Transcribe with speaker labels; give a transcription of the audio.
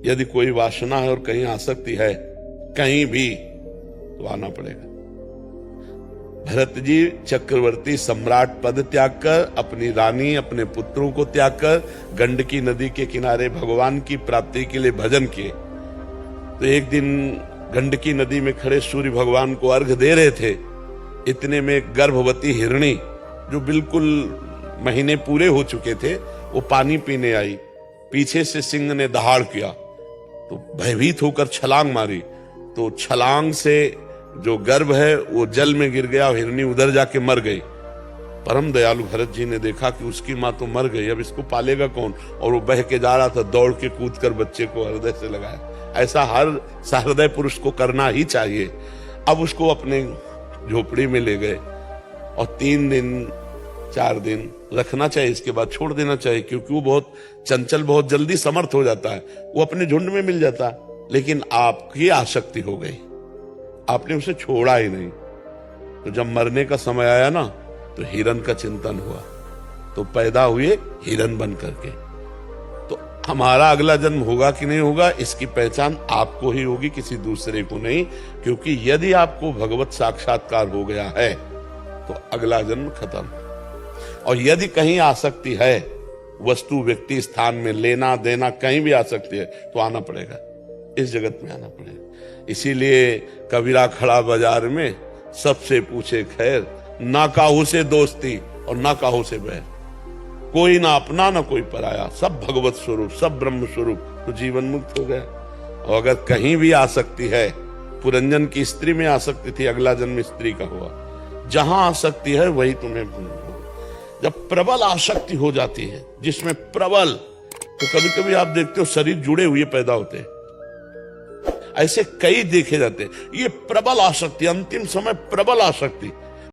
Speaker 1: यदि कोई वासना है और कहीं आसक्ति है कहीं भी, तो आना पड़ेगा। भरत जी चक्रवर्ती सम्राट पद त्याग कर, अपनी रानी, अपने पुत्रों को त्याग कर गंडकी नदी के किनारे भगवान की प्राप्ति के लिए भजन किए। तो एक दिन गंडकी नदी में खड़े सूर्य भगवान को अर्घ दे रहे थे, इतने में एक गर्भवती हिरणी जो बिल्कुल महीने पूरे हो चुके थे, वो पानी पीने आई। पीछे से सिंह ने दहाड़ किया तो भयभीत होकर छलांग मारी, तो छलांग से जो गर्भ है वो जल में गिर गया और हिरणी उधर जाके मर गई। परम दयालु भरत जी ने देखा कि उसकी मां तो मर गई, अब इसको पालेगा कौन, और वो बह के जा रहा था, दौड़ के कूद कर बच्चे को हृदय से लगाया। ऐसा हर सहृदय पुरुष को करना ही चाहिए। अब उसको अपने झोपड़ी में ले गए और 3 दिन 4 दिन रखना चाहिए, इसके बाद छोड़ देना चाहिए, क्योंकि वो बहुत चंचल, बहुत जल्दी समर्थ हो जाता है, वो अपने झुंड में मिल जाता है। लेकिन आपकी आसक्ति हो गई, आपने उसे छोड़ा ही नहीं। तो जब मरने का समय आया ना, तो हिरन का चिंतन हुआ, तो पैदा हुए हिरन बन करके। तो हमारा अगला जन्म होगा कि नहीं होगा, इसकी पहचान आपको ही होगी, किसी दूसरे को नहीं। क्योंकि यदि आपको भगवत साक्षात्कार हो गया है तो अगला जन्म खत्म। और यदि कहीं आसक्ति है, वस्तु, व्यक्ति, स्थान में, लेना देना, कहीं भी आसक्ति है, तो आना पड़ेगा, इस जगत में आना पड़ेगा। इसीलिए कबीरा खड़ा बाजार में, सबसे पूछे खैर, ना काहू से दोस्ती और ना काहू से बैर। कोई ना अपना ना कोई पराया, सब भगवत स्वरूप, सब ब्रह्म स्वरूप, तो जीवन मुक्त हो गया। और अगर कहीं भी आसक्ति है, पुरंजन की स्त्री में आसक्ति थी, अगला जन्म स्त्री का हुआ। जहां आसक्ति है वही तुम्हें, जब प्रबल आसक्ति हो जाती है, जिसमें प्रबल, तो कभी कभी आप देखते हो शरीर जुड़े हुए पैदा होते हैं, ऐसे कई देखे जाते हैं। ये प्रबल आसक्ति, अंतिम समय प्रबल आसक्ति,